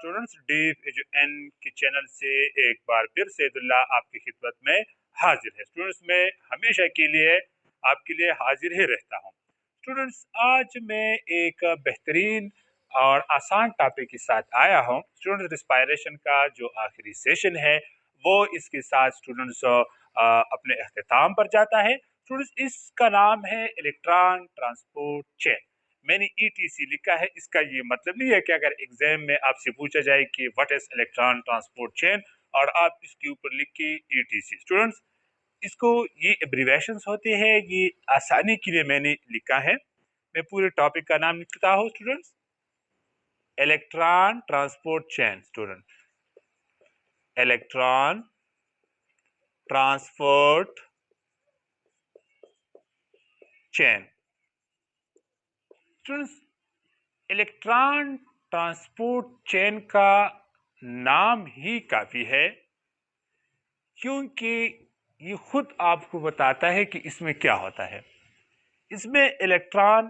Students, deep एजुएन के channel से एक बार फिर सैदुल्ला आपकी खिदमत में हाजिर है। स्टूडेंट्स, मैं हमेशा के लिए आपके लिए हाजिर ही रहता हूँ। स्टूडेंट्स, आज मैं एक बेहतरीन और आसान टॉपिक के साथ आया हूँ। स्टूडेंट्स, रिस्पायरेशन का जो आखिरी सेशन है वो इसके साथ स्टूडेंट्स अपने अख्ताम पर जाता है। स्टूडेंट्स, इसका नाम है इलेक्ट्रॉन ट्रांसपोर्ट चेन। मैंने ईटीसी लिखा है, इसका ये मतलब नहीं है कि अगर एग्जाम में आपसे पूछा जाए कि what is electron transport chain और आप इसके ऊपर लिखे ईटीसी। स्टूडेंट्स, इसको ये एब्रीवेशंस होते हैं, ये आसानी के लिए मैंने लिखा है। मैं पूरे टॉपिक का नाम लिखता हूँ students, electron transport chain. Student, electron transport chain. Students, electron transport chain का नाम ही काफी है, क्योंकि ये खुद आपको बताता है कि इसमें क्या होता है। इसमें इलेक्ट्रॉन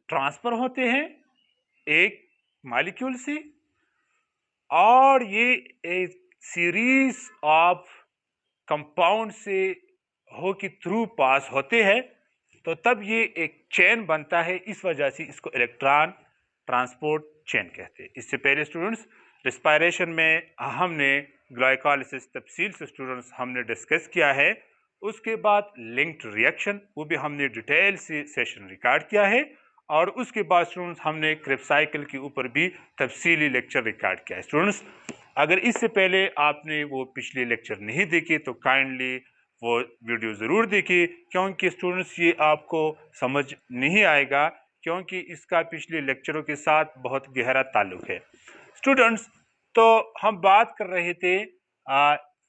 ट्रांसफर होते हैं एक मॉलिक्यूल से, और ये एक सीरीज ऑफ कंपाउंड से होके थ्रू पास होते हैं, तो तब ये एक चेन बनता है। इस वजह से इसको इलेक्ट्रॉन ट्रांसपोर्ट चेन कहते हैं। इससे पहले स्टूडेंट्स, रिस्पायरेशन में हमने ग्लाइकोलाइसिस तफसील से स्टूडेंट्स हमने डिस्कस किया है। उसके बाद लिंक्ड रिएक्शन, वो भी हमने डिटेल से सेशन रिकॉर्ड किया है। और उसके बाद स्टूडेंट्स हमने क्रेब्स साइकिल के ऊपर भी तफसीली लेक्चर रिकॉर्ड किया है। स्टूडेंट्स, अगर इससे पहले आपने वो पिछले लेक्चर नहीं देखे तो काइंडली वो वीडियो ज़रूर देखिए, क्योंकि स्टूडेंट्स ये आपको समझ नहीं आएगा, क्योंकि इसका पिछले लेक्चरों के साथ बहुत गहरा ताल्लुक है। स्टूडेंट्स, तो हम बात कर रहे थे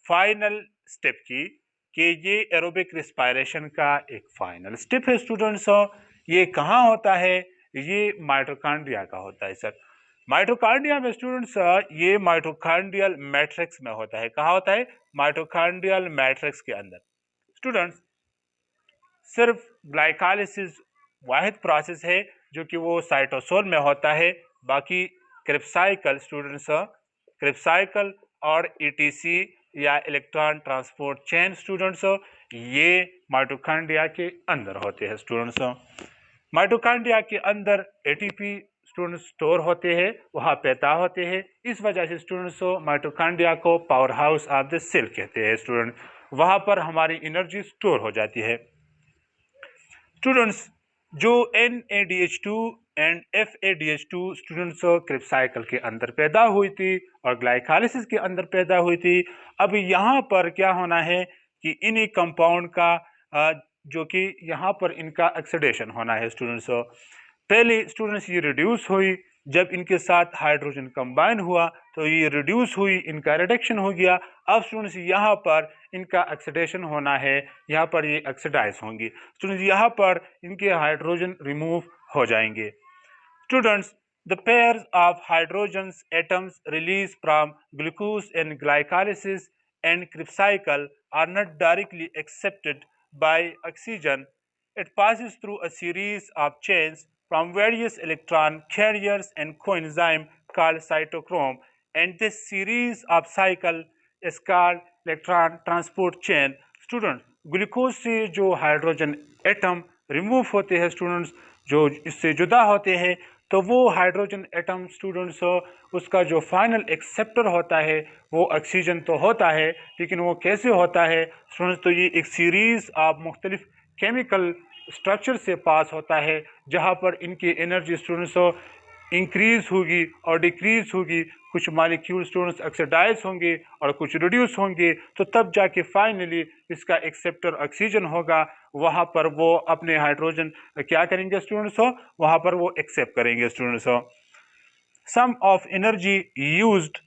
फाइनल स्टेप की, कि ये एरोबिक रिस्पायरेशन का एक फाइनल स्टेप है। स्टूडेंट्स, ये कहाँ होता है? ये माइटोकॉन्ड्रिया का होता है। सर, माइटोकॉन्ड्रिया में स्टूडेंट्स ये माइटोकॉन्ड्रियल मैट्रिक्स में होता है। कहाँ होता है? माइटोकॉन्ड्रियल मैट्रिक्स के अंदर। स्टूडेंट्स, सिर्फ ग्लाइकोलाइसिस वाहिद प्रोसेस है जो कि वो साइटोसोल में होता है। बाकी Krebs cycle students, Krebs cycle और ईटीसी या इलेक्ट्रॉन ट्रांसपोर्ट चेन स्टूडेंट्स, ये माइटोकॉन्ड्रिया के अंदर होते हैं। स्टूडेंट्स, माइटोकॉन्ड्रिया के अंदर एटीपी स्टूडेंट्स स्टोर होते हैं, वहाँ पैदा होते हैं। इस वजह से स्टूडेंट्स माइटोकॉन्ड्रिया को power house of the cell कहते हैं। स्टूडेंट, वहाँ पर हमारी एनर्जी स्टोर हो जाती है। स्टूडेंट्स, जो NADH2 and FADH2 students Krebs cycle के अंदर पैदा हुई थी और ग्लाइकोलाइसिस के अंदर पैदा हुई थी। अब यहाँ पर क्या होना है कि इन्हीं कंपाउंड का जो कि यहाँ पर इनका ऑक्सीडेशन होना है। स्टूडेंट्स, पहले स्टूडेंट्स ये रिड्यूस हुई, जब इनके साथ हाइड्रोजन कंबाइन हुआ तो ये रिड्यूस हुई, इनका रिडक्शन हो गया। अब स्टूडेंट्स यहाँ पर इनका ऑक्सीडेशन होना है, यहाँ पर ये ऑक्सीडाइज होंगी। स्टूडेंट्स, यहाँ पर इनके हाइड्रोजन रिमूव हो जाएंगे। Students, the pairs of hydrogens atoms released from glucose in glycolysis and Krebs cycle are not directly accepted by oxygen. It passes through a series of chains from various electron carriers and coenzyme called cytochrome, and this series of cycle is called electron transport chain. Students, glucose से जो hydrogen atom remove होते हैं students, जो इससे जुदा होते हैं, तो वो हाइड्रोजन एटम स्टूडेंट्स उसका जो फाइनल एक्सेप्टर होता है वो ऑक्सीजन तो होता है, लेकिन वो कैसे होता है स्टूडेंट्स? तो ये एक सीरीज ऑफ मुख्तलिफ केमिकल स्ट्रक्चर से पास होता है, जहाँ पर इनकी एनर्जी स्टूडेंट्स इंक्रीज होगी और डिक्रीज होगी। कुछ मॉलिक्यूल स्टूडेंट्स ऑक्सीडाइज होंगे और कुछ रिड्यूस होंगे, तो तब जाके फाइनली इसका एक्सेप्टर ऑक्सीजन होगा। वहाँ पर वो अपने हाइड्रोजन क्या करेंगे स्टूडेंट्स? वहाँ पर वो एक्सेप्ट करेंगे students. Some of energy used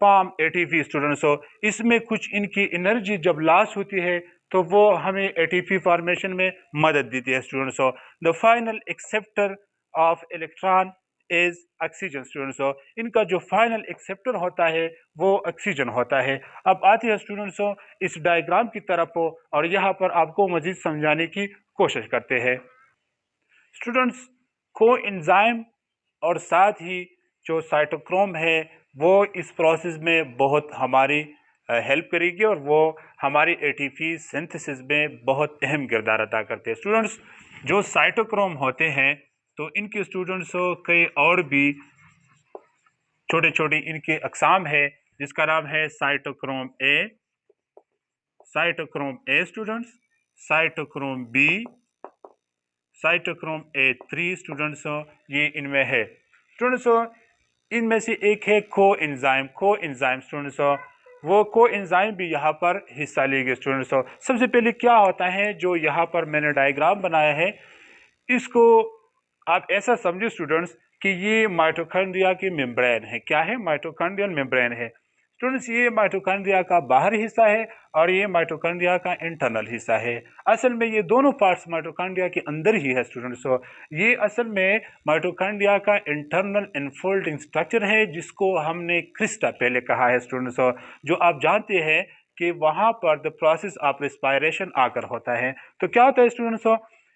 palm ATP students, इसमें कुछ इनकी एनर्जी जब लॉस होती है तो वो हमें एटीपी फॉर्मेशन में मदद देती है students. The final acceptor of electron is oxygen students, इनका जो फाइनल एक्सेप्टर होता है वो ऑक्सीजन होता है। अब आते हैं स्टूडेंट्स इस डायग्राम की तरफ, और यहाँ पर आपको मजीद समझाने की कोशिश करते हैं। स्टूडेंट्स, कोएंजाइम और साथ ही जो साइटोक्रोम है वो इस प्रोसेस में बहुत हमारी हेल्प करेगी और वो हमारी एटीपी सिंथेसिस में बहुत अहम किरदार अदा करते हैं। स्टूडेंट्स, जो साइटोक्रोम होते हैं तो इनके स्टूडेंट्स कई और भी छोटे छोटे इनके अकसाम है, जिसका नाम है cytochrome A, cytochrome A students, cytochrome B, cytochrome ए3 स्टूडेंट्स, ये इनमें है। स्टूडेंट्स, इनमें से एक है को एंजाइम स्टूडेंट्स, वो को एंजाइम भी यहाँ पर हिस्सा लेंगे स्टूडेंट्स। सबसे पहले क्या होता है, जो यहाँ पर मैंने डायग्राम बनाया है इसको आप ऐसा समझो स्टूडेंट्स कि ये माइटोकॉन्ड्रिया की मेम्ब्रेन है। क्या है? माइटोकॉन्ड्रियल मेम्ब्रेन है स्टूडेंट्स। ये माइटोकॉन्ड्रिया का बाहरी हिस्सा है और ये माइटोकॉन्ड्रिया का इंटरनल हिस्सा है। असल में ये दोनों पार्ट्स माइटोकॉन्ड्रिया के अंदर ही है स्टूडेंट्स। ये असल में माइटोकॉन्ड्रिया का इंटरनल इनफोल्डिंग स्ट्रक्चर है, जिसको हमने क्रिस्टा पहले कहा है स्टूडेंट्स, जो आप जानते हैं कि वहाँ पर द प्रोसेस ऑफ रेस्पायरेशन आकर होता है। तो क्या होता है स्टूडेंट्स,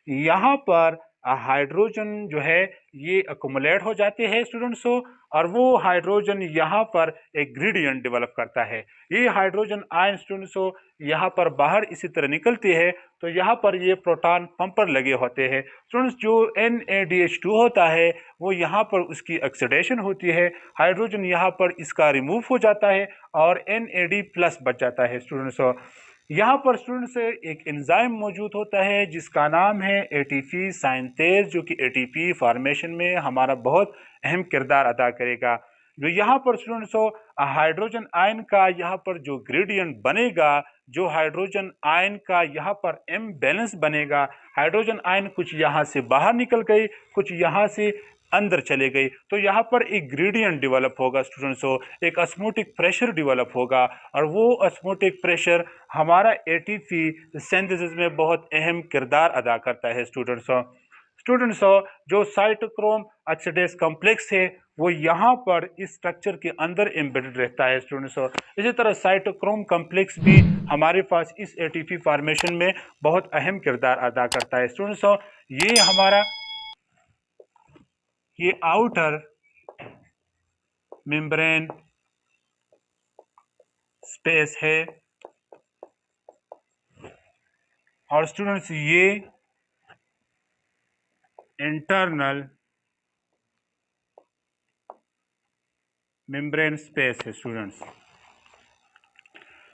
यहाँ पर हाइड्रोजन जो है ये अकोमुलेट हो जाते हैं स्टूडेंट्स, और वो हाइड्रोजन यहाँ पर एक ग्रेडियंट डेवलप करता है। ये हाइड्रोजन आयन स्टूडेंट्स यहाँ पर बाहर इसी तरह निकलते हैं, तो यहाँ पर ये प्रोटॉन पंपर लगे होते हैं स्टूडेंट्स। जो NaDH2 होता है वो यहाँ पर उसकी ऑक्सीडेशन होती है, हाइड्रोजन यहाँ पर इसका रिमूव हो जाता है और NAD+ बच जाता है स्टूडेंट्स। यहाँ पर स्टूडेंट्स एक एंजाइम मौजूद होता है जिसका नाम है एटीपी साइंथेज, जो कि एटीपी फॉर्मेशन में हमारा बहुत अहम किरदार अदा करेगा। जो यहाँ पर स्टूडेंट्स हाइड्रोजन आयन का यहाँ पर जो ग्रेडियंट बनेगा, जो हाइड्रोजन आयन का यहाँ पर इम्बैलेंस बनेगा, हाइड्रोजन आयन कुछ यहाँ से बाहर निकल गई, कुछ यहाँ से अंदर चले गई, तो यहाँ पर एक ग्रेडियंट डेवलप होगा स्टूडेंट्स, एक ऑस्मोटिक प्रेशर डेवलप होगा और वो ऑस्मोटिक प्रेशर हमारा एटीपी सिंथेसिस में बहुत अहम किरदार अदा करता है स्टूडेंट्स। जो साइटोक्रोम ऑक्सीडेज कॉम्प्लेक्स है वो यहाँ पर इस स्ट्रक्चर के अंदर एम्बेडेड रहता है स्टूडेंट्स। इसी तरह साइटोक्रोम कॉम्प्लेक्स भी हमारे पास इस एटीपी फॉर्मेशन में बहुत अहम किरदार अदा करता है स्टूडेंट्स। ये हमारा ये आउटर मेम्ब्रेन स्पेस है और स्टूडेंट्स ये इंटरनल मेम्ब्रेन स्पेस है स्टूडेंट्स।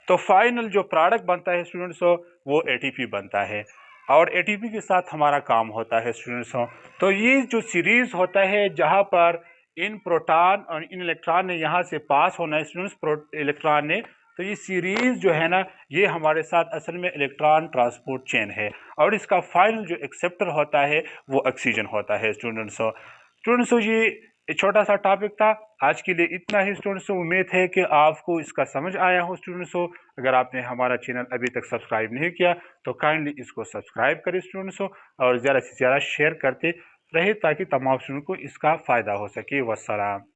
तो फाइनल जो प्रोडक्ट बनता है स्टूडेंट्स वो एटीपी बनता है और एटीपी के साथ हमारा काम होता है स्टूडेंट्स। तो ये जो सीरीज होता है जहाँ पर इन प्रोटॉन और इन इलेक्ट्रॉन ने यहाँ से पास होना है स्टूडेंट्स, इलेक्ट्रॉन ने, तो ये सीरीज जो है ना ये हमारे साथ असल में इलेक्ट्रॉन ट्रांसपोर्ट चेन है और इसका फाइनल जो एक्सेप्टर होता है वो ऑक्सीजन होता है स्टूडेंट्स। ये छोटा सा टॉपिक था, आज के लिए इतना ही स्टूडेंट्स। उम्मीद है कि आपको इसका समझ आया हो स्टूडेंट्स। अगर आपने हमारा चैनल अभी तक सब्सक्राइब नहीं किया तो काइंडली इसको सब्सक्राइब करें स्टूडेंट्स और ज़्यादा से ज़्यादा शेयर करते रहे ताकि तमाम स्टूडेंट को इसका फ़ायदा हो सके। वस्सलाम।